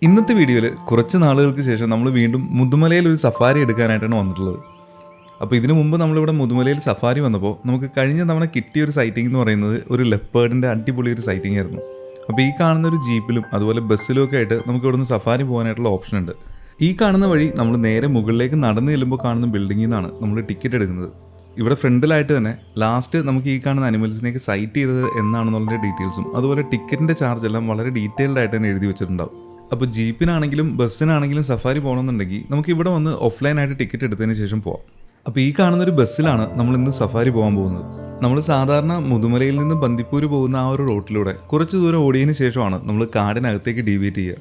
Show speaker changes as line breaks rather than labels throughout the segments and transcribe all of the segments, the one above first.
ഇന്നത്തെ വീഡിയോയിൽ കുറച്ച് നാളുകൾക്ക് ശേഷം നമ്മൾ വീണ്ടും മുതുമലയിൽ ഒരു സഫാരി എടുക്കാനായിട്ടാണ് വന്നിട്ടുള്ളത്. അപ്പോൾ ഇതിനു മുമ്പ് നമ്മളിവിടെ മുതുമലയിൽ സഫാരി വന്നപ്പോൾ നമുക്ക് കഴിഞ്ഞ തവണ കിട്ടിയ ഒരു സൈറ്റിംഗ് എന്ന് പറയുന്നത് ഒരു ലെപ്പേർഡിൻ്റെ അടിപൊളി ഒരു സൈറ്റിംഗ് ആയിരുന്നു. അപ്പോൾ ഈ കാണുന്ന ഒരു ജീപ്പിലും അതുപോലെ ബസ്സിലും ഒക്കെ ആയിട്ട് നമുക്ക് ഇവിടുന്ന് സഫാരി പോകാനായിട്ടുള്ള ഓപ്ഷൻ ഉണ്ട്. ഈ കാണുന്ന വഴി നമ്മൾ നേരെ മുകളിലേക്ക് നടന്നു ചെല്ലുമ്പോൾ കാണുന്ന ബിൽഡിങ്ങിൽ നിന്നാണ് നമ്മൾ ടിക്കറ്റ് എടുക്കുന്നത്. ഇവിടെ ഫ്രണ്ടിലായിട്ട് തന്നെ ലാസ്റ്റ് നമുക്ക് ഈ കാണുന്ന അനിമൽസിനെയൊക്കെ സൈറ്റ് ചെയ്തത് എന്നാണെന്നുള്ള ഡീറ്റെയിൽസും അതുപോലെ ടിക്കറ്റിൻ്റെ ചാർജ് എല്ലാം വളരെ ഡീറ്റെയിൽഡ് ആയിട്ട് തന്നെ എഴുതി വെച്ചിട്ടുണ്ടാവും. അപ്പോൾ ജീപ്പിനാണെങ്കിലും ബസ്സിനാണെങ്കിലും സഫാരി പോകണമെന്നുണ്ടെങ്കിൽ നമുക്ക് ഇവിടെ വന്ന് ഓഫ്ലൈനായിട്ട് ടിക്കറ്റ് എടുത്തതിന് ശേഷം പോവാം. അപ്പോൾ ഈ കാണുന്നൊരു ബസ്സിലാണ് നമ്മൾ ഇന്ന് സഫാരി പോകാൻ പോകുന്നത്. നമ്മൾ സാധാരണ മുതുമലയിൽ നിന്ന് ബന്ദിപ്പൂർ പോകുന്ന ആ ഒരു റോട്ടിലൂടെ കുറച്ച് ദൂരം ഓടിയതിന് ശേഷമാണ് നമ്മൾ കാടിനകത്തേക്ക് ഡീവിയേറ്റ് ചെയ്യുക.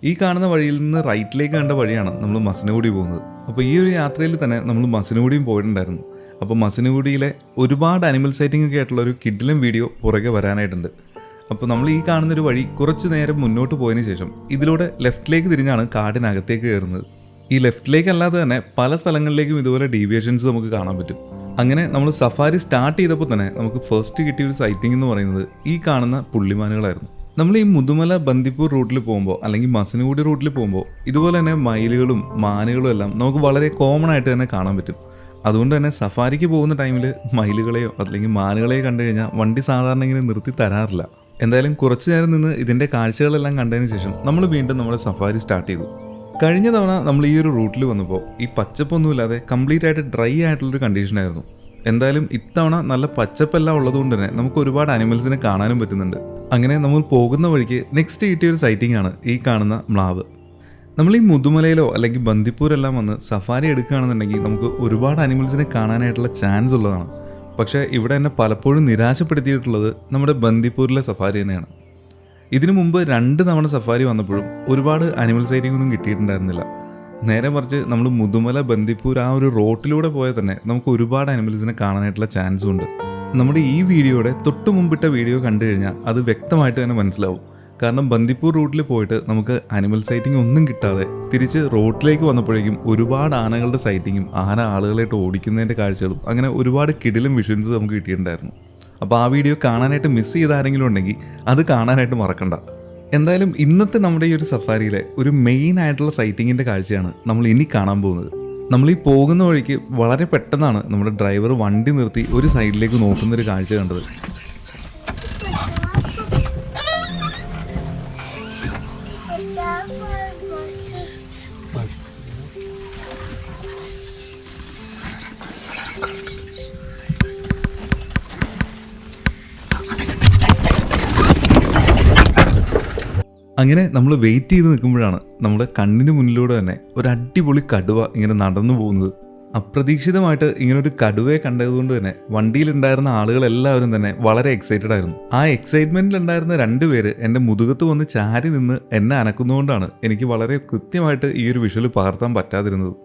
ഈ കാണുന്ന വഴിയിൽ നിന്ന് റൈറ്റിലേക്ക് കണ്ട വഴിയാണ് നമ്മൾ മസനഗുഡി പോകുന്നത്. അപ്പോൾ ഈ ഒരു യാത്രയിൽ തന്നെ നമ്മൾ മസനഗുഡിയും പോയിട്ടുണ്ടായിരുന്നു. അപ്പോൾ മസനഗുഡിയിലെ ഒരുപാട് അനിമൽ സൈറ്റിംഗ് ഒക്കെ ആയിട്ടുള്ള ഒരു കിഡിലും വീഡിയോ പുറകെ വരാനായിട്ടുണ്ട്. അപ്പോൾ നമ്മൾ ഈ കാണുന്നൊരു വഴി കുറച്ച് നേരം മുന്നോട്ട് പോയതിന് ശേഷം ഇതിലൂടെ ലെഫ്റ്റിലേക്ക് തിരിഞ്ഞാണ് കാടിനകത്തേക്ക് കയറുന്നത്. ഈ ലെഫ്റ്റിലേക്ക് അല്ലാതെ തന്നെ പല സ്ഥലങ്ങളിലേക്കും ഇതുപോലെ ഡീവിയേഷൻസ് നമുക്ക് കാണാൻ പറ്റും. അങ്ങനെ നമ്മൾ സഫാരി സ്റ്റാർട്ട് ചെയ്തപ്പോൾ തന്നെ നമുക്ക് ഫസ്റ്റ് കിട്ടിയ ഒരു സൈറ്റിംഗ് എന്ന് പറയുന്നത് ഈ കാണുന്ന പുള്ളിമാനുകളായിരുന്നു. നമ്മൾ ഈ മുതുമല ബന്ദിപ്പൂർ റൂട്ടിൽ പോകുമ്പോൾ അല്ലെങ്കിൽ മസനഗുഡി റൂട്ടിൽ പോകുമ്പോൾ ഇതുപോലെ തന്നെ മയിലുകളും മാനുകളും എല്ലാം നമുക്ക് വളരെ കോമൺ ആയിട്ട് തന്നെ കാണാൻ പറ്റും. അതുകൊണ്ട് തന്നെ സഫാരിക്ക് പോകുന്ന ടൈമിൽ മയിലുകളെയോ അല്ലെങ്കിൽ മാനുകളെയോ കണ്ടു കഴിഞ്ഞാൽ വണ്ടി സാധാരണ ഇങ്ങനെ നിർത്തി തരാറില്ല. എന്തായാലും കുറച്ച് നേരം നിന്ന് ഇതിൻ്റെ കാഴ്ചകളെല്ലാം കണ്ടതിന് ശേഷം നമ്മൾ വീണ്ടും നമ്മുടെ സഫാരി സ്റ്റാർട്ട് ചെയ്തു. കഴിഞ്ഞ തവണ നമ്മൾ ഈ ഒരു റൂട്ടിൽ വന്നപ്പോൾ ഈ പച്ചപ്പൊന്നുമില്ലാതെ കംപ്ലീറ്റ് ആയിട്ട് ഡ്രൈ ആയിട്ടുള്ളൊരു കണ്ടീഷനായിരുന്നു. എന്തായാലും ഇത്തവണ നല്ല പച്ചപ്പെല്ലാം ഉള്ളതുകൊണ്ട് തന്നെ നമുക്ക് ഒരുപാട് അനിമൽസിനെ കാണാനും പറ്റുന്നുണ്ട്. അങ്ങനെ നമ്മൾ പോകുന്ന വഴിക്ക് നെക്സ്റ്റ് കിട്ടിയ ഒരു സൈറ്റിംഗ് ആണ് ഈ കാണുന്ന മ്ലാവ്. നമ്മൾ ഈ മുതുമലയിലോ അല്ലെങ്കിൽ ബന്ദിപ്പൂരെല്ലാം വന്ന് സഫാരി എടുക്കുകയാണെന്നുണ്ടെങ്കിൽ നമുക്ക് ഒരുപാട് അനിമൽസിനെ കാണാനായിട്ടുള്ള ചാൻസ് ഉള്ളതാണ്. പക്ഷേ ഇവിടെ എന്നെ പലപ്പോഴും നിരാശപ്പെടുത്തിയിട്ടുള്ളത് നമ്മുടെ ബന്ദിപ്പൂരിലെ സഫാരി തന്നെയാണ്. ഇതിനു മുമ്പ് 2 തവണ സഫാരി വന്നപ്പോഴും ഒരുപാട് അനിമൽ സൈറ്റിംഗ് ഒന്നും കിട്ടിയിട്ടുണ്ടായിരുന്നില്ല. നേരെ മറിച്ച് നമ്മൾ മുതുമല ബന്ദിപ്പൂർ ആ ഒരു റോട്ടിലൂടെ പോയാൽ തന്നെ നമുക്ക് ഒരുപാട് അനിമൽസിനെ കാണാനായിട്ടുള്ള ചാൻസും ഉണ്ട്. നമ്മുടെ ഈ വീഡിയോയുടെ തൊട്ട് മുമ്പിട്ട വീഡിയോ കണ്ടു കഴിഞ്ഞാൽ അത് വ്യക്തമായിട്ട് തന്നെ മനസ്സിലാവും. കാരണം ബന്ദിപ്പൂർ റൂട്ടിൽ പോയിട്ട് നമുക്ക് അനിമൽ സൈറ്റിംഗ് ഒന്നും കിട്ടാതെ തിരിച്ച് റോട്ടിലേക്ക് വന്നപ്പോഴേക്കും ഒരുപാട് ആനകളുടെ സൈറ്റിങ്ങും ആന ആളുകളായിട്ട് ഓടിക്കുന്നതിൻ്റെ കാഴ്ചകളും അങ്ങനെ ഒരുപാട് കിടിലും വിഷ്വൽസ് നമുക്ക് കിട്ടിയിട്ടുണ്ടായിരുന്നു. അപ്പോൾ ആ വീഡിയോ കാണാനായിട്ട് മിസ് ചെയ്ത ആരെങ്കിലും ഉണ്ടെങ്കിൽ അത് കാണാനായിട്ട് മറക്കണ്ട. എന്തായാലും ഇന്നത്തെ നമ്മുടെ ഈ ഒരു സഫാരിയിലെ ഒരു മെയിൻ ആയിട്ടുള്ള സൈറ്റിങ്ങിൻ്റെ കാഴ്ചയാണ് നമ്മൾ ഇനി കാണാൻ പോകുന്നത്. നമ്മൾ ഈ പോകുന്ന വഴിക്ക് വളരെ പെട്ടെന്നാണ് നമ്മുടെ ഡ്രൈവർ വണ്ടി നിർത്തി ഒരു സൈഡിലേക്ക് നോക്കുന്നൊരു കാഴ്ച കണ്ടത്. അങ്ങനെ നമ്മൾ വെയിറ്റ് ചെയ്ത് നിൽക്കുമ്പോഴാണ് നമ്മുടെ കണ്ണിന് മുന്നിലൂടെ തന്നെ ഒരു അടിപൊളി കടുവ ഇങ്ങനെ നടന്നു പോകുന്നത്. അപ്രതീക്ഷിതമായിട്ട് ഇങ്ങനൊരു കടുവയെ കണ്ടതുകൊണ്ട് തന്നെ വണ്ടിയിലുണ്ടായിരുന്ന ആളുകളെല്ലാവരും തന്നെ വളരെ എക്സൈറ്റഡ് ആയിരുന്നു. ആ എക്സൈറ്റ്മെൻറ്റിലുണ്ടായിരുന്ന 2 പേര് എൻ്റെ മുതുകത്ത് വന്ന് ചാരി നിന്ന് എന്നെ അനക്കുന്നതുകൊണ്ടാണ് എനിക്ക് വളരെ കൃത്യമായിട്ട് ഈ ഒരു വിഷ്വൽ പകർത്താൻ പറ്റാതിരുന്നത്.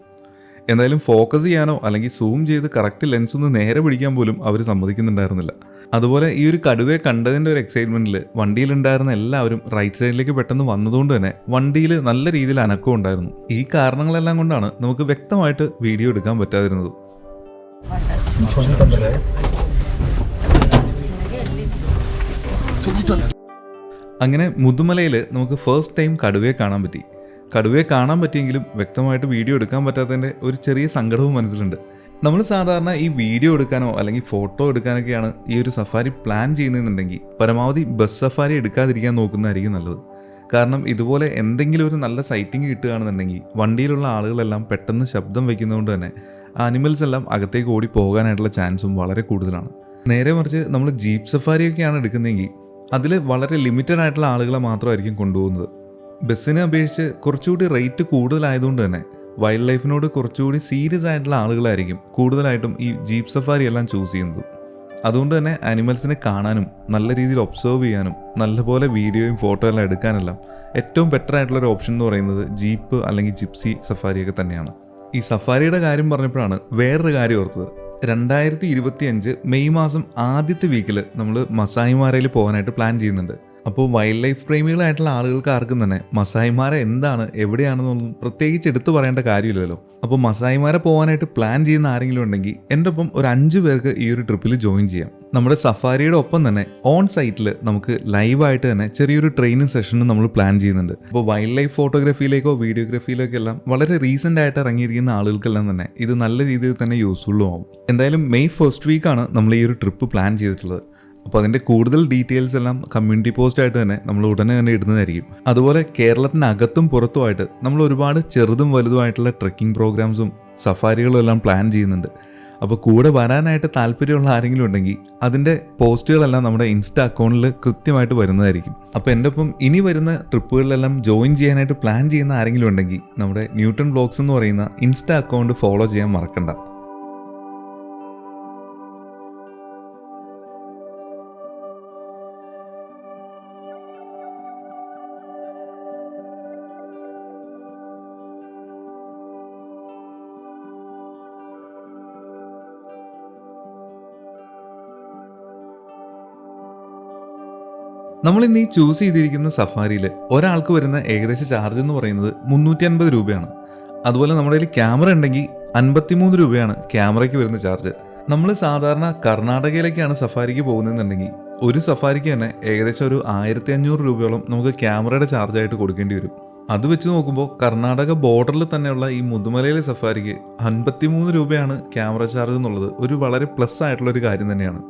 എന്തായാലും ഫോക്കസ് ചെയ്യാനോ അല്ലെങ്കിൽ സൂം ചെയ്ത് കറക്റ്റ് ലെൻസ് ഒന്ന് നേരെ പിടിക്കാൻ പോലും അവർ സമ്മതിക്കുന്നുണ്ടായിരുന്നില്ല. അതുപോലെ ഈ ഒരു കടുവയെ കണ്ടതിൻ്റെ ഒരു എക്സൈറ്റ്മെൻറ്റിൽ വണ്ടിയിലുണ്ടായിരുന്ന എല്ലാവരും റൈറ്റ് സൈഡിലേക്ക് പെട്ടെന്ന് വന്നതുകൊണ്ട് തന്നെ വണ്ടിയിൽ നല്ല രീതിയിൽ അനക്കം ഉണ്ടായിരുന്നു. ഈ കാരണങ്ങളെല്ലാം കൊണ്ടാണ് നമുക്ക് വ്യക്തമായിട്ട് വീഡിയോ എടുക്കാൻ പറ്റാതിരുന്നത്. അങ്ങനെ മുതുമലയിൽ നമുക്ക് ഫസ്റ്റ് ടൈം കടുവയെ കാണാൻ പറ്റി. കടുവയെ കാണാൻ പറ്റിയെങ്കിലും വ്യക്തമായിട്ട് വീഡിയോ എടുക്കാൻ പറ്റാത്തതിൻ്റെ ഒരു ചെറിയ സങ്കടവും മനസ്സിലുണ്ട്. നമ്മൾ സാധാരണ ഈ വീഡിയോ എടുക്കാനോ അല്ലെങ്കിൽ ഫോട്ടോ എടുക്കാനൊക്കെയാണ് ഈ ഒരു സഫാരി പ്ലാൻ ചെയ്യുന്നതെന്നുണ്ടെങ്കിൽ പരമാവധി ബസ് സഫാരി എടുക്കാതിരിക്കാൻ നോക്കുന്നതായിരിക്കും നല്ലത്. കാരണം ഇതുപോലെ എന്തെങ്കിലും ഒരു നല്ല സൈറ്റിംഗ് കിട്ടുകയാണെന്നുണ്ടെങ്കിൽ വണ്ടിയിലുള്ള ആളുകളെല്ലാം പെട്ടെന്ന് ശബ്ദം വയ്ക്കുന്നതുകൊണ്ട് തന്നെ ആനിമൽസ് എല്ലാം അകത്തേക്ക് ഓടി പോകാനായിട്ടുള്ള ചാൻസും വളരെ കൂടുതലാണ്. നേരെ മറിച്ച് നമ്മൾ ജീപ്പ് സഫാരിയൊക്കെയാണ് എടുക്കുന്നതെങ്കിൽ അതിൽ വളരെ ലിമിറ്റഡ് ആയിട്ടുള്ള ആളുകളെ മാത്രമായിരിക്കും കൊണ്ടുപോകുന്നത്. ബസ്സിനെ അപേക്ഷിച്ച് കുറച്ചുകൂടി റേറ്റ് കൂടുതലായതുകൊണ്ട് തന്നെ വൈൽഡ് ലൈഫിനോട് കുറച്ചുകൂടി സീരിയസ് ആയിട്ടുള്ള ആളുകളായിരിക്കും കൂടുതലായിട്ടും ഈ ജീപ്പ് സഫാരി എല്ലാം ചൂസ് ചെയ്യുന്നത്. അതുകൊണ്ട് തന്നെ ആനിമൽസിനെ കാണാനും നല്ല രീതിയിൽ ഒബ്സർവ് ചെയ്യാനും നല്ലപോലെ വീഡിയോയും ഫോട്ടോ എല്ലാം എടുക്കാനെല്ലാം ഏറ്റവും ബെറ്റർ ആയിട്ടുള്ളൊരു ഓപ്ഷൻ എന്ന് പറയുന്നത് ജീപ്പ് അല്ലെങ്കിൽ ജിപ്സി സഫാരിയൊക്കെ തന്നെയാണ്. ഈ സഫാരിയുടെ കാര്യം പറഞ്ഞപ്പോഴാണ് വേറൊരു കാര്യം ഓർത്തത്. 2025 മെയ് മാസം ആദ്യത്തെ വീക്കിൽ നമ്മൾ മസായി മാരയിൽ പോകാനായിട്ട് പ്ലാൻ ചെയ്യുന്നുണ്ട്. അപ്പോൾ വൈൽഡ് ലൈഫ് പ്രേമികളായിട്ടുള്ള ആളുകൾക്ക് ആർക്കും തന്നെ മസായിമാരെ എന്താണ് എവിടെയാണെന്നൊന്നും പ്രത്യേകിച്ച് എടുത്തു പറയേണ്ട കാര്യമില്ലല്ലോ. അപ്പോൾ മസായിമാരെ പോകാനായിട്ട് പ്ലാൻ ചെയ്യുന്ന ആരെങ്കിലും ഉണ്ടെങ്കിൽ എൻ്റെ ഒപ്പം ഒരു 5 പേർക്ക് ഈ ഒരു ട്രിപ്പിൽ ജോയിൻ ചെയ്യാം. നമ്മുടെ സഫാരിയുടെ ഒപ്പം തന്നെ ഓൺ സൈറ്റിൽ നമുക്ക് ലൈവായിട്ട് തന്നെ ചെറിയൊരു ട്രെയിനിങ് സെഷനും നമ്മൾ പ്ലാൻ ചെയ്യുന്നുണ്ട്. അപ്പോൾ വൈൽഡ് ലൈഫ് ഫോട്ടോഗ്രാഫിയിലേക്കോ വീഡിയോഗ്രാഫിയിലേക്കോ എല്ലാം വളരെ റീസെൻ്റ് ആയിട്ട് ഇറങ്ങിയിരിക്കുന്ന ആളുകൾക്കെല്ലാം തന്നെ ഇത് നല്ല രീതിയിൽ തന്നെ യൂസ്ഫുള്ളും ആവും. എന്തായാലും മെയ് 1st വീക്കാണ് നമ്മൾ ഈ ഒരു ട്രിപ്പ് പ്ലാൻ ചെയ്തിട്ടുള്ളത്. അപ്പോൾ അതിൻ്റെ കൂടുതൽ ഡീറ്റെയിൽസ് എല്ലാം കമ്മ്യൂണിറ്റി പോസ്റ്റായിട്ട് തന്നെ നമ്മൾ ഉടനെ തന്നെ ഇടുന്നതായിരിക്കും. അതുപോലെ കേരളത്തിനകത്തും പുറത്തുമായിട്ട് നമ്മൾ ഒരുപാട് ചെറുതും വലുതുമായിട്ടുള്ള ട്രെക്കിംഗ് പ്രോഗ്രാംസും സഫാരികളും എല്ലാം പ്ലാൻ ചെയ്യുന്നുണ്ട്. അപ്പോൾ കൂടെ വരാനായിട്ട് താല്പര്യമുള്ള ആരെങ്കിലും ഉണ്ടെങ്കിൽ അതിൻ്റെ പോസ്റ്റുകളെല്ലാം നമ്മുടെ ഇൻസ്റ്റാ അക്കൗണ്ടിൽ കൃത്യമായിട്ട് വരുന്നതായിരിക്കും. അപ്പോൾ എൻ്റെ ഒപ്പം ഇനി വരുന്ന ട്രിപ്പുകളിലെല്ലാം ജോയിൻ ചെയ്യാനായിട്ട് പ്ലാൻ ചെയ്യുന്ന ആരെങ്കിലും ഉണ്ടെങ്കിൽ നമ്മുടെ ന്യൂട്ടൺ വ്ലോഗ്സ് എന്ന് പറയുന്ന ഇൻസ്റ്റാ അക്കൗണ്ട് ഫോളോ ചെയ്യാൻ മറക്കണ്ട. നമ്മൾ ഇന്ന് ഈ ചൂസ് ചെയ്തിരിക്കുന്ന സഫാരിയിൽ ഒരാൾക്ക് വരുന്ന ഏകദേശ ചാർജ് എന്ന് പറയുന്നത് 350 രൂപയാണ്. അതുപോലെ നമ്മുടെ കയ്യിൽ ക്യാമറ ഉണ്ടെങ്കിൽ 53 രൂപയാണ് ക്യാമറയ്ക്ക് വരുന്ന ചാർജ്. നമ്മൾ സാധാരണ കർണാടകയിലേക്കാണ് സഫാരിക്ക് പോകുന്നതെന്നുണ്ടെങ്കിൽ ഒരു സഫാരിക്ക് തന്നെ ഏകദേശം ഒരു 1500 രൂപയോളം നമുക്ക് ക്യാമറയുടെ ചാർജായിട്ട് കൊടുക്കേണ്ടി വരും. അത് വെച്ച് നോക്കുമ്പോൾ കർണാടക ബോർഡറിൽ തന്നെയുള്ള ഈ മുതുമലയിലെ സഫാരിക്ക് 53 രൂപയാണ് ക്യാമറ ചാർജ് എന്നുള്ളത് ഒരു വളരെ പ്ലസ് ആയിട്ടുള്ളൊരു കാര്യം തന്നെയാണ്.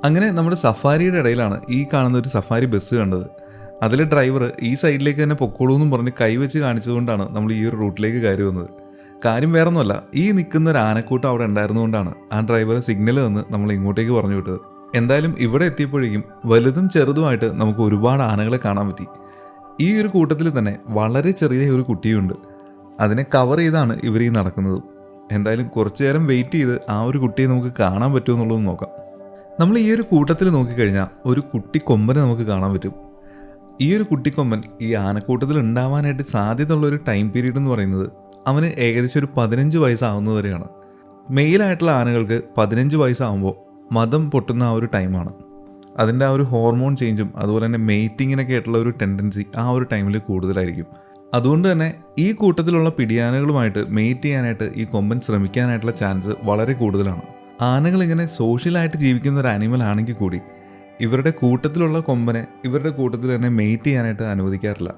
അങ്ങനെ നമ്മുടെ സഫാരിയുടെ ഇടയിലാണ് ഈ കാണുന്ന ഒരു സഫാരി ബസ് കണ്ടത്. അതിലെ ഡ്രൈവർ ഈ സൈഡിലേക്ക് തന്നെ പൊക്കോളൂ എന്നും പറഞ്ഞ് കൈവച്ച് കാണിച്ചതുകൊണ്ടാണ് നമ്മൾ ഈ ഒരു റൂട്ടിലേക്ക് കയറി വന്നത്. കാര്യം വേറൊന്നുമല്ല, ഈ നിൽക്കുന്ന ഒരു ആനക്കൂട്ടം അവിടെ ഉണ്ടായിരുന്നുകൊണ്ടാണ് ആ ഡ്രൈവർ സിഗ്നൽ തന്ന് നമ്മൾ ഇങ്ങോട്ടേക്ക് പറഞ്ഞു വിട്ടത്. എന്തായാലും ഇവിടെ എത്തിയപ്പോഴേക്കും വലുതും ചെറുതുമായിട്ട് നമുക്ക് ഒരുപാട് ആനകളെ കാണാൻ പറ്റി. ഈ ഒരു കൂട്ടത്തിൽ തന്നെ വളരെ ചെറിയ ഒരു കുട്ടിയുണ്ട്. അതിനെ കവർ ചെയ്താണ് ഇവർ ഈ നടക്കുന്നത്. എന്തായാലും കുറച്ചു നേരം വെയിറ്റ് ചെയ്ത് ആ ഒരു കുട്ടിയെ നമുക്ക് കാണാൻ പറ്റുമോ എന്നുള്ളത് നോക്കാം. നമ്മൾ ഈ ഒരു കൂട്ടത്തിൽ നോക്കിക്കഴിഞ്ഞാൽ ഒരു കുട്ടിക്കൊമ്പനെ നമുക്ക് കാണാൻ പറ്റും. ഈ ഒരു കുട്ടിക്കൊമ്പൻ ഈ ആനക്കൂട്ടത്തിൽ ഉണ്ടാവാനായിട്ട് സാധ്യതയുള്ള ഒരു ടൈം പീരീഡ് എന്ന് പറയുന്നത് അവന് ഏകദേശം ഒരു 15 വയസ്സാവുന്നവരെയാണ്. മെയിലായിട്ടുള്ള ആനകൾക്ക് 15 വയസ്സാകുമ്പോൾ മദം പൊട്ടുന്ന ആ ഒരു ടൈമാണ്. അതിൻ്റെ ആ ഒരു ഹോർമോൺ ചേഞ്ചും അതുപോലെ തന്നെ മെയ്റ്റിങ്ങിനൊക്കെ ആയിട്ടുള്ള ഒരു ടെൻഡൻസി ആ ഒരു ടൈമിൽ കൂടുതലായിരിക്കും. അതുകൊണ്ട് തന്നെ ഈ കൂട്ടത്തിലുള്ള പിടിയാനകളുമായിട്ട് മെയ്റ്റ് ചെയ്യാനായിട്ട് ഈ കൊമ്പൻ ശ്രമിക്കാനായിട്ടുള്ള ചാൻസ് വളരെ കൂടുതലാണ്. ആനകൾ ഇങ്ങനെ സോഷ്യലായിട്ട് ജീവിക്കുന്ന ഒരു ആനിമൽ ആണെങ്കിൽ കൂടി ഇവരുടെ കൂട്ടത്തിലുള്ള കൊമ്പനെ ഇവരുടെ കൂട്ടത്തിൽ തന്നെ മെയ്റ്റ് ചെയ്യാനായിട്ട് അനുവദിക്കാറില്ല.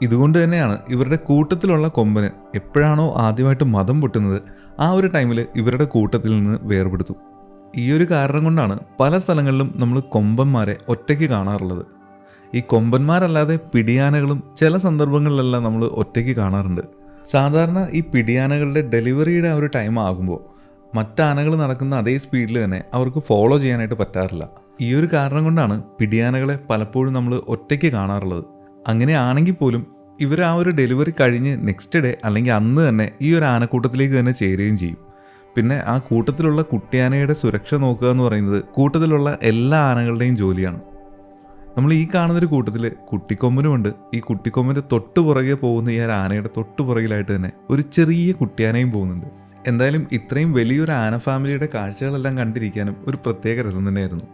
ഇതുകൊണ്ട് തന്നെയാണ് ഇവരുടെ കൂട്ടത്തിലുള്ള കൊമ്പന് എപ്പോഴാണോ ആദ്യമായിട്ട് മദം പൊട്ടുന്നത് ആ ഒരു ടൈമിൽ ഇവരുടെ കൂട്ടത്തിൽ നിന്ന് വേർപെടുത്തും. ഈ ഒരു കാരണം കൊണ്ടാണ് പല സ്ഥലങ്ങളിലും നമ്മൾ കൊമ്പന്മാരെ ഒറ്റയ്ക്ക് കാണാറുള്ളത്. ഈ കൊമ്പന്മാരല്ലാതെ പിടിയാനകളും ചില സന്ദർഭങ്ങളിലെല്ലാം നമ്മൾ ഒറ്റയ്ക്ക് കാണാറുണ്ട്. സാധാരണ ഈ പിടിയാനകളുടെ ഡെലിവറിയുടെ ആ ഒരു ടൈം ആകുമ്പോൾ മറ്റാനകൾ നടക്കുന്ന അതേ സ്പീഡിൽ തന്നെ അവർക്ക് ഫോളോ ചെയ്യാനായിട്ട് പറ്റാറില്ല. ഈ ഒരു കാരണം കൊണ്ടാണ് പിടിയാനകളെ പലപ്പോഴും നമ്മൾ ഒറ്റയ്ക്ക് കാണാറുള്ളത്. അങ്ങനെയാണെങ്കിൽ പോലും ഇവർ ആ ഒരു ഡെലിവറി കഴിഞ്ഞ് നെക്സ്റ്റ് ഡേ അല്ലെങ്കിൽ അന്ന് തന്നെ ഈ ഒരു ആനക്കൂട്ടത്തിലേക്ക് തന്നെ ചേരുകയും ചെയ്യും. പിന്നെ ആ കൂട്ടത്തിലുള്ള കുട്ടിയാനയുടെ സുരക്ഷ നോക്കുക എന്ന് പറയുന്നത് കൂട്ടത്തിലുള്ള എല്ലാ ആനകളുടെയും ജോലിയാണ്. നമ്മൾ ഈ കാണുന്നൊരു കൂട്ടത്തിൽ കുട്ടിക്കൊമ്പനുമുണ്ട്. ഈ കുട്ടിക്കൊമ്പൻ്റെ തൊട്ട് പുറകെ പോകുന്ന ഈ ഒരു ആനയുടെ തൊട്ട് പുറകിലായിട്ട് തന്നെ ഒരു ചെറിയ കുട്ടിയാനയും പോകുന്നുണ്ട്. എന്തായാലും ഇത്രയും വലിയൊരു ആന ഫാമിലിയുടെ കാഴ്ചകളെല്ലാം കണ്ടിരിക്കാനും ഒരു പ്രത്യേക രസം തന്നെയായിരുന്നു.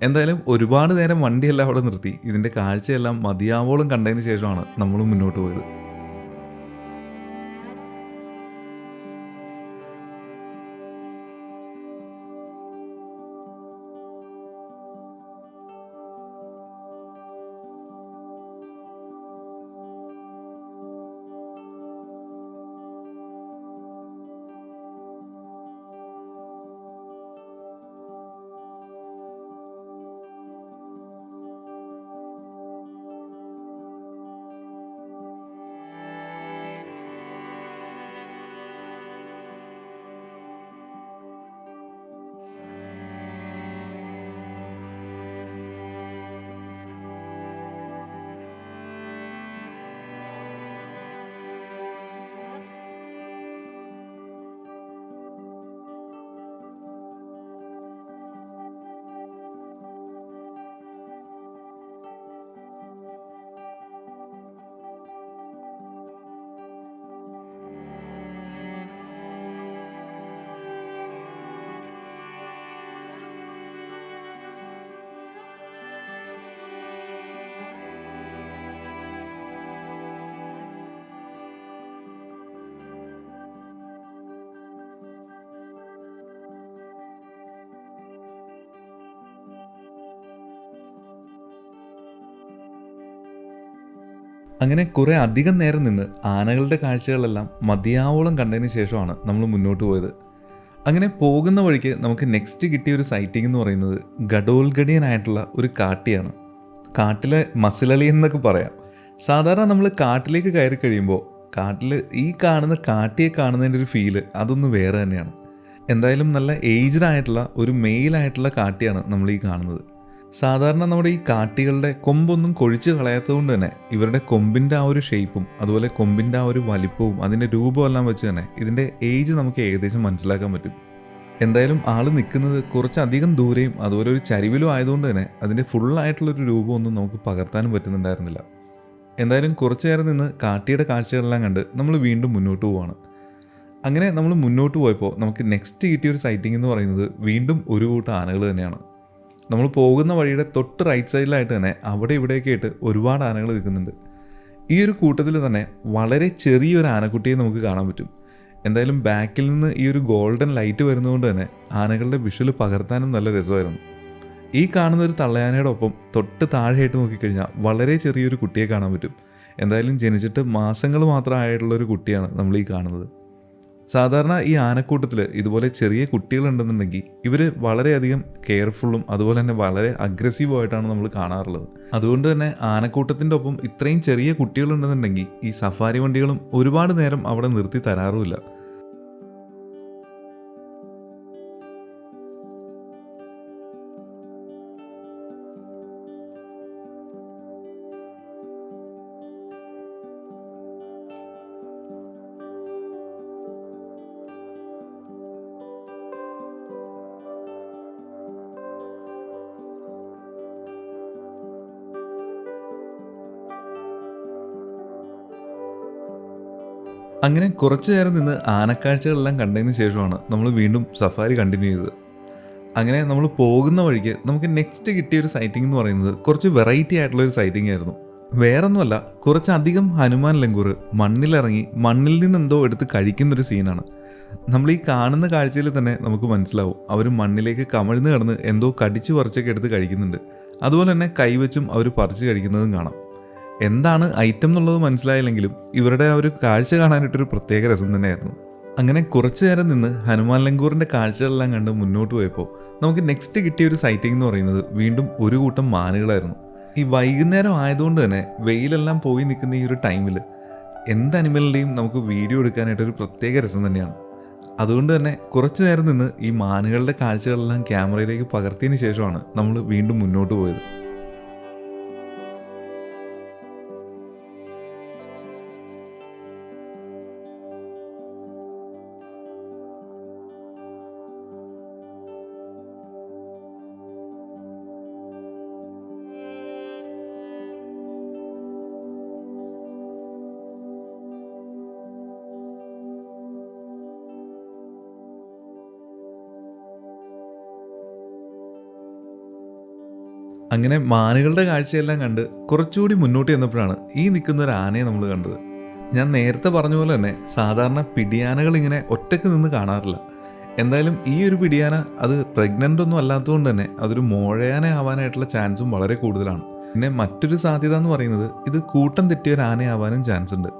എന്തായാലും ഒരുപാട് നേരം വണ്ടിയെല്ലാം അവിടെ നിർത്തി ഇതിൻ്റെ കാഴ്ചയെല്ലാം മതിയാവോളം കണ്ടതിന് ശേഷമാണ് നമ്മൾ മുന്നോട്ട് പോയത്. അങ്ങനെ കുറേ അധികം നേരം നിന്ന് ആനകളുടെ കാഴ്ചകളെല്ലാം മതിയാവോളം കണ്ടതിന് ശേഷമാണ് നമ്മൾ മുന്നോട്ട് പോയത്. അങ്ങനെ പോകുന്ന വഴിക്ക് നമുക്ക് നെക്സ്റ്റ് കിട്ടിയ ഒരു സൈറ്റിംഗ് എന്ന് പറയുന്നത് ഗഡോൽഗഡിയനായിട്ടുള്ള ഒരു കാട്ടിയാണ്. കാട്ടിലെ മസിലളിയൻ എന്നൊക്കെ പറയാം. സാധാരണ നമ്മൾ കാട്ടിലേക്ക് കയറി കഴിയുമ്പോൾ കാട്ടിൽ ഈ കാണുന്ന കാട്ടിയെ കാണുന്നതിൻ്റെ ഒരു ഫീല് അതൊന്ന് വേറെ തന്നെയാണ്. എന്തായാലും നല്ല ഏജ്ഡ് ആയിട്ടുള്ള ഒരു മെയിലായിട്ടുള്ള കാട്ടിയാണ് നമ്മൾ ഈ കാണുന്നത്. സാധാരണ നമ്മുടെ ഈ കാട്ടികളുടെ കൊമ്പൊന്നും കൊഴിച്ച് കളയാത്തതുകൊണ്ട് തന്നെ ഇവരുടെ കൊമ്പിൻ്റെ ആ ഒരു ഷേപ്പും അതുപോലെ കൊമ്പിൻ്റെ ആ ഒരു വലിപ്പവും അതിൻ്റെ രൂപവും എല്ലാം വെച്ച് തന്നെ ഇതിൻ്റെ ഏജ് നമുക്ക് ഏകദേശം മനസ്സിലാക്കാൻ പറ്റും. എന്തായാലും ആൾ നിൽക്കുന്നത് കുറച്ചധികം ദൂരെയും അതുപോലെ ഒരു ചരിവിലും ആയതുകൊണ്ട് തന്നെ അതിൻ്റെ ഫുള്ളായിട്ടുള്ളൊരു രൂപമൊന്നും നമുക്ക് പകർത്താനും പറ്റുന്നുണ്ടായിരുന്നില്ല. എന്തായാലും കുറച്ച് നേരം നിന്ന് കാട്ടിയുടെ കാഴ്ചകളെല്ലാം കണ്ട് നമ്മൾ വീണ്ടും മുന്നോട്ട് പോവുകയാണ്. അങ്ങനെ നമ്മൾ മുന്നോട്ട് പോയപ്പോൾ നമുക്ക് നെക്സ്റ്റ് കിട്ടിയൊരു സൈറ്റിംഗ് എന്ന് പറയുന്നത് വീണ്ടും ഒരു കൂട്ടം ആനകൾ തന്നെയാണ്. നമ്മൾ പോകുന്ന വഴിയുടെ തൊട്ട് റൈറ്റ് സൈഡിലായിട്ട് തന്നെ അവിടെ ഇവിടെയൊക്കെ ആയിട്ട് ഒരുപാട് ആനകൾ നിൽക്കുന്നുണ്ട്. ഈ ഒരു കൂട്ടത്തിൽ തന്നെ വളരെ ചെറിയൊരു ആനക്കുട്ടിയെ നമുക്ക് കാണാൻ പറ്റും. എന്തായാലും ബാക്കിൽ നിന്ന് ഈ ഒരു ഗോൾഡൻ ലൈറ്റ് വരുന്നതുകൊണ്ട് തന്നെ ആനകളുടെ വിഷ്വൽ പകർത്താനും നല്ല രസമായിരുന്നു. ഈ കാണുന്ന ഒരു തള്ളയാനയുടെ ഒപ്പം തൊട്ട് താഴെയായിട്ട് നോക്കിക്കഴിഞ്ഞാൽ വളരെ ചെറിയൊരു കുട്ടിയെ കാണാൻ പറ്റും. എന്തായാലും ജനിച്ചിട്ട് മാസങ്ങൾ മാത്രമായിട്ടുള്ളൊരു കുട്ടിയാണ് നമ്മൾ ഈ കാണുന്നത്. സാധാരണ ഈ ആനക്കൂട്ടത്തിൽ ഇതുപോലെ ചെറിയ കുട്ടികളുണ്ടെന്നുണ്ടെങ്കിൽ ഇവർ വളരെയധികം കെയർഫുള്ളും അതുപോലെ തന്നെ വളരെ അഗ്രസീവുമായിട്ടാണ് നമ്മൾ കാണാറുള്ളത്. അതുകൊണ്ട് തന്നെ ആനക്കൂട്ടത്തിൻ്റെ ഒപ്പം ഇത്രയും ചെറിയ കുട്ടികളുണ്ടെന്നുണ്ടെങ്കിൽ ഈ സഫാരി വണ്ടികളും ഒരുപാട് നേരം അവിടെ നിർത്തി തരാറുമില്ല. അങ്ങനെ കുറച്ച് നേരം നിന്ന് ആനക്കാഴ്ചകളെല്ലാം കണ്ടതിന് ശേഷമാണ് നമ്മൾ വീണ്ടും സഫാരി കണ്ടിന്യൂ ചെയ്തത്. അങ്ങനെ നമ്മൾ പോകുന്ന വഴിക്ക് നമുക്ക് നെക്സ്റ്റ് കിട്ടിയൊരു സൈറ്റിംഗ് എന്ന് പറയുന്നത് കുറച്ച് വെറൈറ്റി ആയിട്ടുള്ളൊരു സൈറ്റിംഗ് ആയിരുന്നു. വേറൊന്നുമല്ല, കുറച്ചധികം ഹനുമാൻ ലങ്കൂർ മണ്ണിലിറങ്ങി മണ്ണിൽ നിന്ന് എന്തോ എടുത്ത് കഴിക്കുന്നൊരു സീനാണ്. നമ്മൾ ഈ കാണുന്ന കാഴ്ചയിൽ തന്നെ നമുക്ക് മനസ്സിലാവും അവർ മണ്ണിലേക്ക് കമഴ്ന്ന് കിടന്ന് എന്തോ കടിച്ചു പറിച്ചൊക്കെ എടുത്ത് കഴിക്കുന്നുണ്ട്. അതുപോലെ തന്നെ കൈവച്ചും അവർ പറിച്ച് കഴിക്കുന്നതും കാണാം. എന്താണ് ഐറ്റം എന്നുള്ളത് മനസ്സിലായില്ലെങ്കിലും ഇവരുടെ ആ ഒരു കാഴ്ച കാണാനായിട്ടൊരു പ്രത്യേക രസം തന്നെയായിരുന്നു. അങ്ങനെ കുറച്ച് നേരം നിന്ന് ഹനുമാൻ ലങ്കൂറിൻ്റെ കാഴ്ചകളെല്ലാം കണ്ട് മുന്നോട്ട് പോയപ്പോൾ നമുക്ക് നെക്സ്റ്റ് കിട്ടിയ ഒരു സൈറ്റിംഗ് എന്ന് പറയുന്നത് വീണ്ടും ഒരു കൂട്ടം മാനുകളായിരുന്നു. ഈ വൈകുന്നേരം ആയതുകൊണ്ട് തന്നെ വെയിലെല്ലാം പോയി നിൽക്കുന്ന ഈ ഒരു ടൈമിൽ എന്ത് അനിമലിൻ്റെയും നമുക്ക് വീഡിയോ എടുക്കാനായിട്ടൊരു പ്രത്യേക രസം തന്നെയാണ്. അതുകൊണ്ട് തന്നെ കുറച്ച് നേരം നിന്ന് ഈ മാനുകളുടെ കാഴ്ചകളെല്ലാം ക്യാമറയിലേക്ക് പകർത്തിയതിന് ശേഷമാണ് നമ്മൾ വീണ്ടും മുന്നോട്ട് പോയത്. അങ്ങനെ മാനുകളുടെ കാഴ്ചയെല്ലാം കണ്ട് കുറച്ചുകൂടി മുന്നോട്ട് ചെന്നപ്പോഴാണ് ഈ നിൽക്കുന്ന ഒരു ആനയെ നമ്മൾ കണ്ടത്. ഞാൻ നേരത്തെ പറഞ്ഞ പോലെ തന്നെ സാധാരണ പിടിയാനകൾ ഇങ്ങനെ ഒറ്റയ്ക്ക് നിന്ന് കാണാറില്ല. എന്തായാലും ഈ ഒരു പിടിയാന അത് പ്രഗ്നൻ്റ് ഒന്നും അല്ലാത്തതുകൊണ്ട് തന്നെ അതൊരു മോഴയാന ആവാനായിട്ടുള്ള ചാൻസും വളരെ കൂടുതലാണ്. പിന്നെ മറ്റൊരു സാധ്യത എന്ന് പറയുന്നത് ഇത് കൂട്ടം തെറ്റിയ ഒരു ആനയാവാനും ചാൻസ് ഉണ്ട്.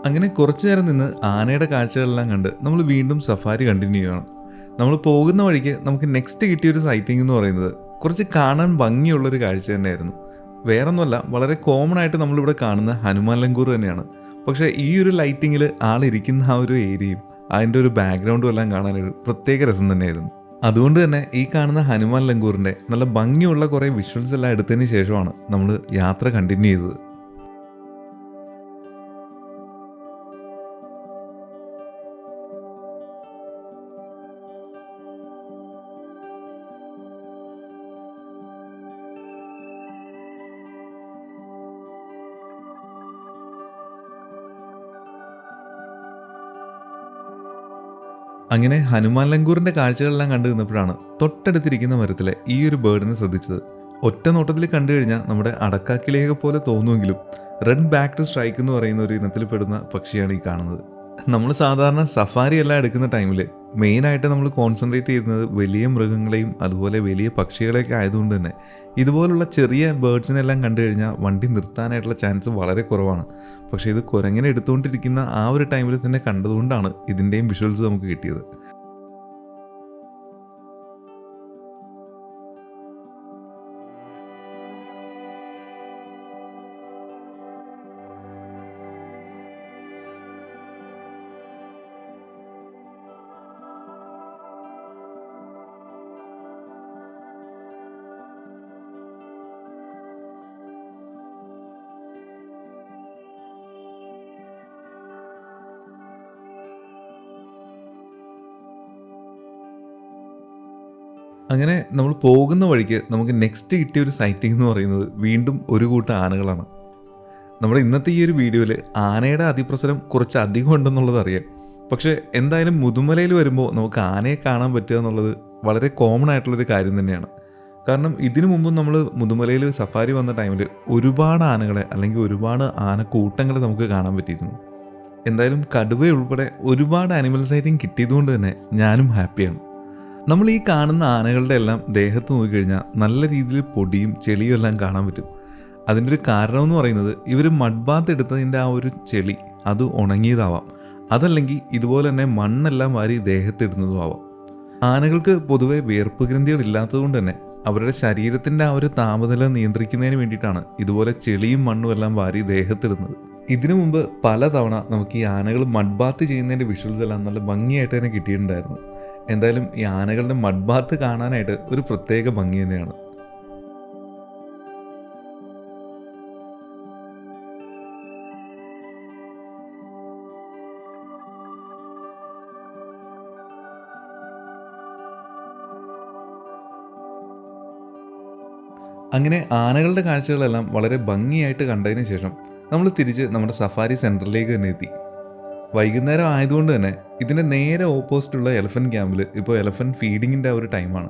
അങ്ങനെ കുറച്ചു നേരം നിന്ന് ആനയുടെ കാഴ്ചകളെല്ലാം കണ്ട് നമ്മൾ വീണ്ടും സഫാരി കണ്ടിന്യൂ ചെയ്യണം. നമ്മൾ പോകുന്ന വഴിക്ക് നമുക്ക് നെക്സ്റ്റ് കിട്ടിയൊരു സൈറ്റിംഗ് എന്ന് പറയുന്നത് കുറച്ച് കാണാൻ ഭംഗിയുള്ളൊരു കാഴ്ച തന്നെയായിരുന്നു. വേറൊന്നുമല്ല, വളരെ കോമൺ ആയിട്ട് നമ്മളിവിടെ കാണുന്ന ഹനുമാൻ ലങ്കൂർ തന്നെയാണ്. പക്ഷേ ഈ ഒരു ലൈറ്റിങ്ങിൽ ആളിരിക്കുന്ന ആ ഒരു ഏരിയയും അതിൻ്റെ ഒരു ബാക്ക്ഗ്രൗണ്ടും എല്ലാം കാണാനൊരു പ്രത്യേക രസം തന്നെയായിരുന്നു. അതുകൊണ്ട് തന്നെ ഈ കാണുന്ന ഹനുമാൻ ലങ്കൂറിൻ്റെ നല്ല ഭംഗിയുള്ള കുറേ വിഷ്വൽസ് എല്ലാം എടുത്തതിന് ശേഷമാണ് നമ്മൾ യാത്ര കണ്ടിന്യൂ ചെയ്തത്. അങ്ങനെ ഹനുമാൻ ലങ്കൂറിൻ്റെ കാഴ്ചകളെല്ലാം കണ്ടു നിന്നപ്പോഴാണ് തൊട്ടടുത്തിരിക്കുന്ന മരത്തിലെ ഈ ഒരു ബേർഡിനെ ശ്രദ്ധിച്ചത്. ഒറ്റ നോട്ടത്തിൽ കണ്ടു കഴിഞ്ഞാൽ നമ്മുടെ അടക്കാക്കിളിയൊക്കെ പോലെ തോന്നുമെങ്കിലും റെഡ് ബാക്ക്ഡ് സ്ട്രൈക്ക് എന്ന് പറയുന്ന ഒരു ഇനത്തിൽപ്പെടുന്ന പക്ഷിയാണ് ഈ കാണുന്നത്. നമ്മൾ സാധാരണ സഫാരി എല്ലാം എടുക്കുന്ന ടൈമിൽ മെയിനായിട്ട് നമ്മൾ കോൺസെൻട്രേറ്റ് ചെയ്യുന്നത് വലിയ മൃഗങ്ങളെയും അതുപോലെ വലിയ പക്ഷികളെയൊക്കെ ആയതുകൊണ്ട് തന്നെ ഇതുപോലുള്ള ചെറിയ ബേർഡ്സിനെല്ലാം കണ്ടു കഴിഞ്ഞാൽ വണ്ടി നിർത്താനായിട്ടുള്ള ചാൻസ് വളരെ കുറവാണ്. പക്ഷേ ഇത് കുരങ്ങനെ എടുത്തുകൊണ്ടിരിക്കുന്ന ആ ഒരു ടൈമിൽ തന്നെ കണ്ടതുകൊണ്ടാണ് ഇതിൻ്റെയും വിഷ്വൽസ് നമുക്ക് കിട്ടിയത്. അങ്ങനെ നമ്മൾ പോകുന്ന വഴിക്ക് നമുക്ക് നെക്സ്റ്റ് കിട്ടിയ ഒരു സൈറ്റിംഗ് എന്ന് പറയുന്നത് വീണ്ടും ഒരു കൂട്ടം ആനകളാണ്. നമ്മുടെ ഇന്നത്തെ ഈ ഒരു വീഡിയോയിൽ ആനയുടെ അതിപ്രസരം കുറച്ച് അധികം ഉണ്ടെന്നുള്ളത് അറിയാം. പക്ഷേ എന്തായാലും മുതുമലയിൽ വരുമ്പോൾ നമുക്ക് ആനയെ കാണാൻ പറ്റുക എന്നുള്ളത് വളരെ കോമൺ ആയിട്ടുള്ളൊരു കാര്യം തന്നെയാണ്. കാരണം ഇതിനു മുമ്പും നമ്മൾ മുതുമലയിൽ സഫാരി വന്ന ടൈമിൽ ഒരുപാട് ആനകളെ അല്ലെങ്കിൽ ഒരുപാട് ആനക്കൂട്ടങ്ങളെ നമുക്ക് കാണാൻ പറ്റിയിരുന്നു. എന്തായാലും കടുവ ഉൾപ്പെടെ ഒരുപാട് ആനിമൽ സൈറ്റിംഗ് കിട്ടിയതുകൊണ്ട് തന്നെ ഞാനും ഹാപ്പിയാണ്. നമ്മൾ ഈ കാണുന്ന ആനകളുടെ എല്ലാം ദേഹത്ത് നോക്കിക്കഴിഞ്ഞാൽ നല്ല രീതിയിൽ പൊടിയും ചെളിയും എല്ലാം കാണാൻ പറ്റും. അതിൻ്റെ ഒരു കാരണം എന്ന് പറയുന്നത് ഇവർ മഡ് ബാത്ത് എടുത്തതിൻ്റെ ആ ഒരു ചെളി അത് ഉണങ്ങിയതാവാം, അതല്ലെങ്കിൽ ഇതുപോലെ തന്നെ മണ്ണെല്ലാം വാരി ദേഹത്തിടുന്നതും ആവാം. ആനകൾക്ക് പൊതുവെ വിയർപ്പ് ഗ്രന്ഥികൾ ഇല്ലാത്തതുകൊണ്ട് തന്നെ അവരുടെ ശരീരത്തിൻ്റെ ആ ഒരു താപനില നിയന്ത്രിക്കുന്നതിന് വേണ്ടിയിട്ടാണ് ഇതുപോലെ ചെളിയും മണ്ണും എല്ലാം വാരി ദേഹത്തിടുന്നത്. ഇതിനു മുമ്പ് പലതവണ നമുക്ക് ഈ ആനകൾ മഡ് ബാത്ത് ചെയ്യുന്നതിൻ്റെ വിഷ്വൽസ് എല്ലാം നല്ല ഭംഗിയായിട്ട് തന്നെ കിട്ടിയിട്ടുണ്ടായിരുന്നു. എന്തായാലും ഈ ആനകളുടെ മഡ് ബാത്ത് കാണാനായിട്ട് ഒരു പ്രത്യേക ഭംഗി തന്നെയാണ്. അങ്ങനെ ആനകളുടെ കാഴ്ചകളെല്ലാം വളരെ ഭംഗിയായിട്ട് കണ്ടതിന് ശേഷം നമ്മൾ തിരിച്ച് നമ്മുടെ സഫാരി സെൻറ്ററിലേക്ക് തന്നെ എത്തി. വൈകുന്നേരം ആയതുകൊണ്ട് തന്നെ ഇതിൻ്റെ നേരെ ഓപ്പോസിറ്റുള്ള എലഫൻറ്റ് ക്യാമ്പിൽ ഇപ്പോൾ എലഫൻറ്റ് ഫീഡിങ്ങിൻ്റെ ആ ഒരു ടൈമാണ്.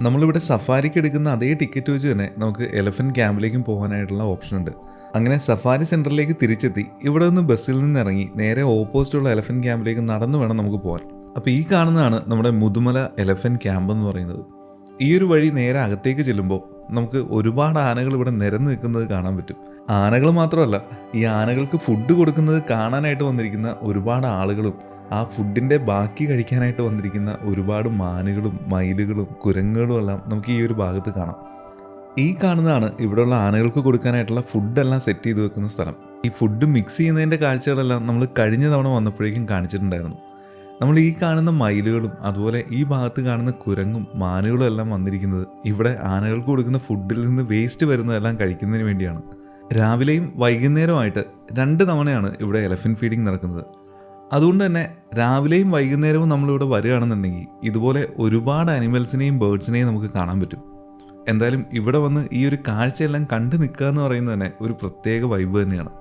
നമ്മളിവിടെ സഫാരിക്ക് എടുക്കുന്ന അതേ ടിക്കറ്റ് വെച്ച് തന്നെ നമുക്ക് എലഫൻറ്റ് ക്യാമ്പിലേക്കും പോകാനായിട്ടുള്ള ഓപ്ഷൻ ഉണ്ട്. അങ്ങനെ സഫാരി സെൻറ്ററിലേക്ക് തിരിച്ചെത്തി ഇവിടെ നിന്ന് ബസ്സിൽ നിന്ന് ഇറങ്ങി നേരെ ഓപ്പോസിറ്റുള്ള എലഫൻറ്റ് ക്യാമ്പിലേക്ക് നടന്നു വേണം നമുക്ക് പോകാൻ. അപ്പോൾ ഈ കാണുന്നതാണ് നമ്മുടെ മുതുമല എലഫൻറ്റ് ക്യാമ്പ് എന്ന് പറയുന്നത്. ഈ ഒരു വഴി നേരെ അകത്തേക്ക് ചെല്ലുമ്പോൾ നമുക്ക് ഒരുപാട് ആനകൾ ഇവിടെ നിരന്ന് നിൽക്കുന്നത് കാണാൻ പറ്റും. ആനകൾ മാത്രമല്ല, ഈ ആനകൾക്ക് ഫുഡ് കൊടുക്കുന്നത് കാണാനായിട്ട് വന്നിരിക്കുന്ന ഒരുപാട് ആളുകളും ആ ഫുഡിൻ്റെ ബാക്കി കഴിക്കാനായിട്ട് വന്നിരിക്കുന്ന ഒരുപാട് മാനുകളും മയിലുകളും കുരങ്ങുകളും എല്ലാം നമുക്ക് ഈ ഒരു ഭാഗത്ത് കാണാം. ഈ കാണുന്നതാണ് ഇവിടെയുള്ള ആനകൾക്ക് കൊടുക്കാനായിട്ടുള്ള ഫുഡെല്ലാം സെറ്റ് ചെയ്ത് വെക്കുന്ന സ്ഥലം. ഈ ഫുഡ് മിക്സ് ചെയ്യുന്നതിൻ്റെ കാഴ്ചകളെല്ലാം നമ്മൾ കഴിഞ്ഞ തവണ വന്നപ്പോഴേക്കും കാണിച്ചിട്ടുണ്ടായിരുന്നു. നമ്മൾ ഈ കാണുന്ന മയിലുകളും അതുപോലെ ഈ ഭാഗത്ത് കാണുന്ന കുരങ്ങും മാനുകളും എല്ലാം വന്നിരിക്കുന്നത് ഇവിടെ ആനകൾക്ക് കൊടുക്കുന്ന ഫുഡിൽ നിന്ന് വേസ്റ്റ് വരുന്നതെല്ലാം കഴിക്കുന്നതിന് വേണ്ടിയാണ്. രാവിലെയും വൈകുന്നേരവുമായിട്ട് 2 തവണയാണ് ഇവിടെ എലഫൻറ്റ് ഫീഡിങ് നടക്കുന്നത്. അതുകൊണ്ട് തന്നെ രാവിലെയും വൈകുന്നേരവും നമ്മളിവിടെ വരികയാണെന്നുണ്ടെങ്കിൽ ഇതുപോലെ ഒരുപാട് ആനിമൽസിനെയും ബേർഡ്സിനെയും നമുക്ക് കാണാൻ പറ്റും. എന്തായാലും ഇവിടെ വന്ന് ഈ ഒരു കാഴ്ചയെല്ലാം കണ്ടു നിൽക്കുക എന്ന് പറയുന്നത് തന്നെ ഒരു പ്രത്യേക വൈബ് തന്നെയാണ്.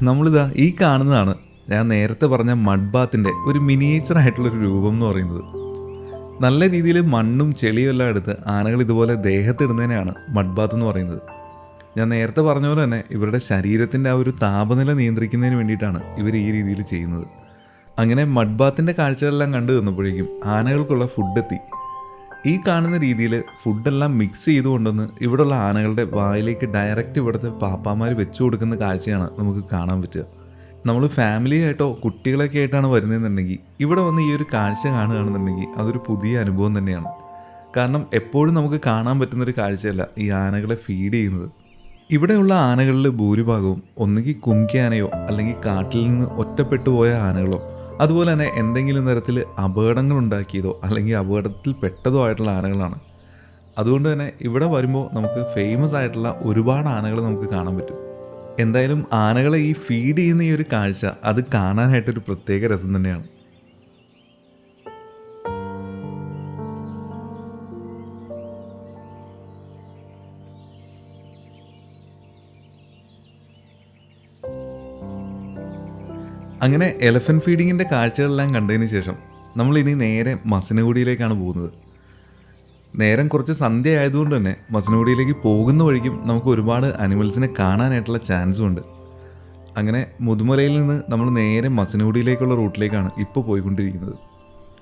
നമ്മളിതാ ഈ കാണുന്നതാണ് ഞാൻ നേരത്തെ പറഞ്ഞ മഡ് ബാത്തിൻ്റെ ഒരു മിനിയേച്ചർ ആയിട്ടുള്ളൊരു രൂപം എന്ന് പറയുന്നത്. നല്ല രീതിയിൽ മണ്ണും ചെളിയും എല്ലാം എടുത്ത് ആനകൾ ഇതുപോലെ ദേഹത്തിടുന്നതിനെയാണ് മഡ് ബാത്ത് എന്ന് പറയുന്നത്. ഞാൻ നേരത്തെ പറഞ്ഞ പോലെ തന്നെ ഇവരുടെ ശരീരത്തിൻ്റെ ആ ഒരു താപനില നിയന്ത്രിക്കുന്നതിന് വേണ്ടിയിട്ടാണ് ഇവർ ഈ രീതിയിൽ ചെയ്യുന്നത്. അങ്ങനെ മഡ് ബാത്തിൻ്റെ കാഴ്ചകളെല്ലാം കണ്ടു തന്നപ്പോഴേക്കും ആനകൾക്കുള്ള ഫുഡ് എത്തി. ഈ കാണുന്ന രീതിയിൽ ഫുഡെല്ലാം മിക്സ് ചെയ്തുകൊണ്ടൊന്ന് ഇവിടെയുള്ള ആനകളുടെ വായിലേക്ക് ഡയറക്റ്റ് ഇവിടുത്തെ പാപ്പാമാർ വെച്ചു കൊടുക്കുന്ന കാഴ്ചയാണ് നമുക്ക് കാണാൻ പറ്റുക. നമ്മൾ ഫാമിലി ആയിട്ടോ കുട്ടികളൊക്കെ ആയിട്ടാണ് വരുന്നതെന്നുണ്ടെങ്കിൽ ഇവിടെ വന്ന് ഈ ഒരു കാഴ്ച കാണുകയാണെന്നുണ്ടെങ്കിൽ അതൊരു പുതിയ അനുഭവം തന്നെയാണ്. കാരണം എപ്പോഴും നമുക്ക് കാണാൻ പറ്റുന്നൊരു കാഴ്ചയല്ല ഈ ആനകളെ ഫീഡ് ചെയ്യുന്നത്. ഇവിടെയുള്ള ആനകളിൽ ഭൂരിഭാഗവും ഒന്നുകിൽ കുംകിയാനയോ അല്ലെങ്കിൽ കാട്ടിൽ നിന്ന് ഒറ്റപ്പെട്ടു പോയ ആനകളോ അതുപോലെ തന്നെ എന്തെങ്കിലും തരത്തിൽ അപകടങ്ങൾ ഉണ്ടാക്കിയതോ അല്ലെങ്കിൽ അപകടത്തിൽ പെട്ടതോ ആയിട്ടുള്ള ആനകളാണ്. അതുകൊണ്ട് തന്നെ ഇവിടെ വരുമ്പോൾ നമുക്ക് ഫേമസ് ആയിട്ടുള്ള ഒരുപാട് ആനകൾ നമുക്ക് കാണാൻ പറ്റും. എന്തായാലും ആനകളെ ഈ ഫീഡ് ചെയ്യുന്ന ഈ ഒരു കാഴ്ച അത് കാണാനായിട്ടൊരു പ്രത്യേക രസം തന്നെയാണ്. അങ്ങനെ എലഫൻറ്റ് ഫീഡിങ്ങിൻ്റെ കാഴ്ചകളെല്ലാം കണ്ടതിന് ശേഷം നമ്മളിനി നേരെ മസനഗുഡിയിലേക്കാണ് പോകുന്നത്. നേരം കുറച്ച് സന്ധ്യ ആയതുകൊണ്ട് തന്നെ മസനഗുഡിയിലേക്ക് പോകുന്ന വഴിക്കും നമുക്ക് ഒരുപാട് അനിമൽസിനെ കാണാനായിട്ടുള്ള ചാൻസും ഉണ്ട്. അങ്ങനെ മുതുമലയിൽ നിന്ന് നമ്മൾ നേരെ മസനഗുഡിയിലേക്കുള്ള റൂട്ടിലേക്കാണ് ഇപ്പോൾ പോയിക്കൊണ്ടിരിക്കുന്നത്.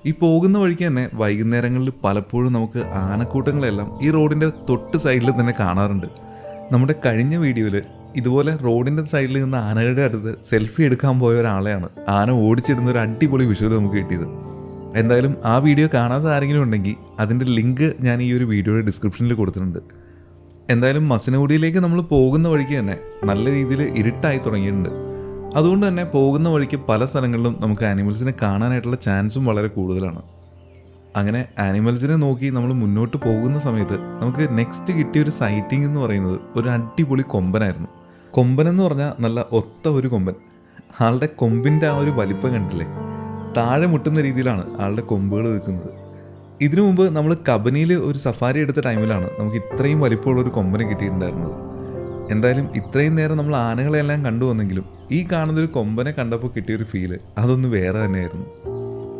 ഈ പോകുന്ന വഴിക്ക് തന്നെ വൈകുന്നേരങ്ങളിൽ പലപ്പോഴും നമുക്ക് ആനക്കൂട്ടങ്ങളെല്ലാം ഈ റോഡിൻ്റെ തൊട്ട് സൈഡിൽ തന്നെ കാണാറുണ്ട്. നമ്മുടെ കഴിഞ്ഞ വീഡിയോയിൽ ഇതുപോലെ റോഡിൻ്റെ സൈഡിൽ നിന്ന് ആനകളുടെ അടുത്ത് സെൽഫി എടുക്കാൻ പോയ ഒരാളെയാണ് ആന ഓടിച്ചിടുന്ന ഒരു അടിപൊളി വിഷ്വൽ നമുക്ക് കിട്ടിയത്. എന്തായാലും ആ വീഡിയോ കാണാത്ത ആരെങ്കിലും ഉണ്ടെങ്കിൽ അതിൻ്റെ ലിങ്ക് ഞാൻ ഈ ഒരു വീഡിയോയുടെ ഡിസ്ക്രിപ്ഷനിൽ കൊടുത്തിട്ടുണ്ട്. എന്തായാലും മസനഗുഡിയിലേക്ക് നമ്മൾ പോകുന്ന വഴിക്ക് തന്നെ നല്ല രീതിയിൽ ഇരുട്ടായി തുടങ്ങിയിട്ടുണ്ട്. അതുകൊണ്ട് തന്നെ പോകുന്ന വഴിക്ക് പല സ്ഥലങ്ങളിലും നമുക്ക് ആനിമൽസിനെ കാണാനായിട്ടുള്ള ചാൻസും വളരെ കൂടുതലാണ്. അങ്ങനെ ആനിമൽസിനെ നോക്കി നമ്മൾ മുന്നോട്ട് പോകുന്ന സമയത്ത് നമുക്ക് നെക്സ്റ്റ് കിട്ടിയ ഒരു സൈറ്റിംഗ് എന്ന് പറയുന്നത് ഒരു അടിപൊളി കൊമ്പനായിരുന്നു. കൊമ്പനെന്ന് പറഞ്ഞാൽ നല്ല ഒത്ത ഒരു കൊമ്പൻ. ആളുടെ കൊമ്പിൻ്റെ ആ ഒരു വലിപ്പം കണ്ടില്ലേ, താഴെ മുട്ടുന്ന രീതിയിലാണ് ആളുടെ കൊമ്പുകൾ നിൽക്കുന്നത്. ഇതിനു മുമ്പ് നമ്മൾ കബനിയിൽ ഒരു സഫാരി എടുത്ത ടൈമിലാണ് നമുക്ക് ഇത്രയും വലിപ്പമുള്ളൊരു കൊമ്പനെ കിട്ടിയിട്ടുണ്ടായിരുന്നത്. എന്തായാലും ഇത്രയും നേരം നമ്മൾ ആനകളെല്ലാം കണ്ടുവന്നെങ്കിലും ഈ കാണുന്നൊരു കൊമ്പനെ കണ്ടപ്പോൾ കിട്ടിയൊരു ഫീല് അതൊന്ന് വേറെ തന്നെയായിരുന്നു.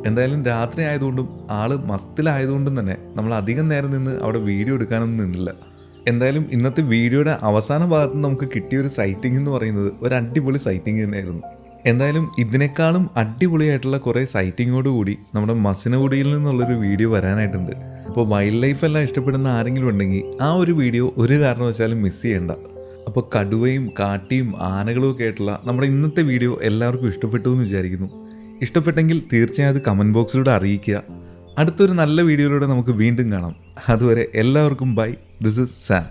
എന്തായാലും രാത്രി ആയതുകൊണ്ടും ആൾ മസ്തിലായതുകൊണ്ടും തന്നെ നമ്മൾ അധികം നേരം നിന്ന് അവിടെ വീഡിയോ എടുക്കാനൊന്നും നിന്നില്ല. എന്തായാലും ഇന്നത്തെ വീഡിയോയുടെ അവസാന ഭാഗത്ത് നമുക്ക് കിട്ടിയൊരു സൈറ്റിംഗ് എന്ന് പറയുന്നത് ഒരു അടിപൊളി സൈറ്റിംഗ് തന്നെയായിരുന്നു. എന്തായാലും ഇതിനേക്കാളും അടിപൊളിയായിട്ടുള്ള കുറേ സൈറ്റിങ്ങോട് കൂടി നമ്മുടെ മസനഗുഡിയിൽ നിന്നുള്ളൊരു വീഡിയോ വരാനായിട്ടുണ്ട്. അപ്പോൾ വൈൽഡ് ലൈഫ് എല്ലാം ഇഷ്ടപ്പെടുന്ന ആരെങ്കിലും ഉണ്ടെങ്കിൽ ആ ഒരു വീഡിയോ ഒരു കാരണവശാലും മിസ് ചെയ്യേണ്ട. അപ്പോൾ കടുവയും കാട്ടിയും ആനകളും ഒക്കെ ആയിട്ടുള്ള നമ്മുടെ ഇന്നത്തെ വീഡിയോ എല്ലാവർക്കും ഇഷ്ടപ്പെട്ടു എന്ന് വിചാരിക്കുന്നു. ഇഷ്ടപ്പെട്ടെങ്കിൽ തീർച്ചയായും അത് കമൻറ്റ് ബോക്സിലൂടെ അറിയിക്കുക. അടുത്തൊരു നല്ല വീഡിയോയിലൂടെ നമുക്ക് വീണ്ടും കാണാം. അതുവരെ എല്ലാവർക്കും ബൈ. This is Sam.